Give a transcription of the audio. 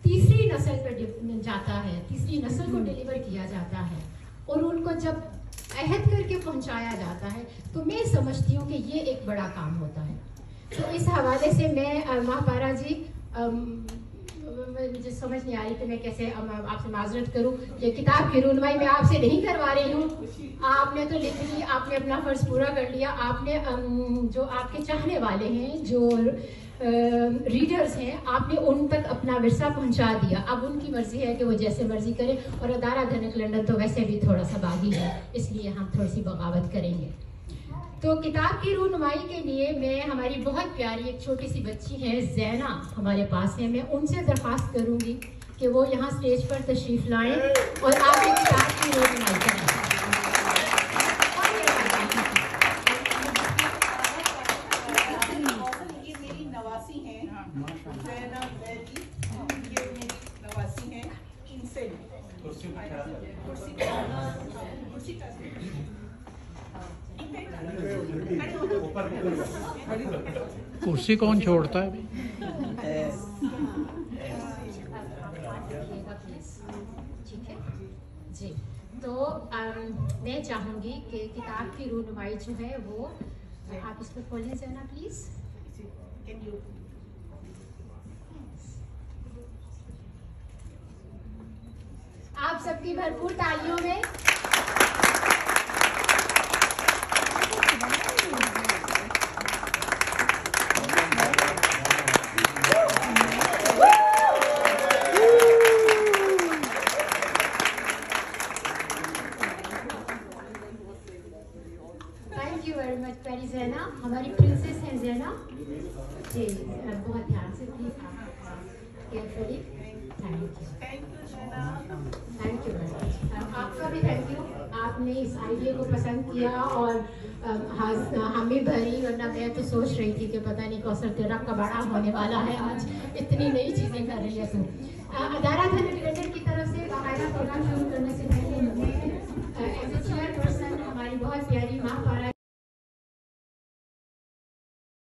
तीसरी नस्ल पर जाता है, तीसरी नस्ल को डिलीवर किया जाता है और उनको जब अहद करके पहुंचाया जाता है, तो मैं समझती हूँ कि ये एक बड़ा काम होता है। तो इस हवाले से मैं महापारा जी, मुझे समझ नहीं आ रही कि मैं कैसे आपसे माजरत करूं। ये किताब की रूनमाई मैं आपसे नहीं करवा रही हूँ, आपने तो लिख ली, आपने अपना फर्ज पूरा कर लिया। आपने जो आपके चाहने वाले हैं, जो रीडर्स हैं, आपने उन तक अपना विरसा पहुंचा दिया। अब उनकी मर्जी है कि वो जैसे मर्जी करें। और अदारा धनक लंदन तो वैसे भी थोड़ा सा बागी है, इसलिए हम थोड़ी सी बगावत करेंगे। तो किताब की रूनुमाई के लिए मैं, हमारी बहुत प्यारी एक छोटी सी बच्ची है ज़ैना हमारे पास है, मैं उनसे दरख्वास्त करूंगी कि वो यहाँ स्टेज पर तशरीफ़ लाएं और आगे किताब की रूनुमाई करें। ये मेरी नवासी हैं, ज़ैना ज़ैदी, ये मेरी नवासी हैं, इनसे कुर्सी कौन छोड़ता है? ठीक है जी। तो मैं चाहूँगी कि किताब की रूनुमाई जो है वो आप इसको खोलें ज़ैना प्लीज़। आप सबकी भरपूर तालियों में थैंक यू वेरी मच प्यारी ज़ैना, हमारी प्रिंसेस हैं ज़ैना जी। बहुत ध्यान से please, carefully. Thank you very much. आपका भी थैंक यू, आपने इस आइडिया को पसंद किया और हमें भरी, वरना मैं तो सोच रही थी कि पता नहीं कौसर तेरा कबाड़ा होने वाला है आज, इतनी नई चीज़ें कर रही है। तो अदारा धनक लंदन की तरफ से बाकायदा प्रोग्राम शुरू करने से पहले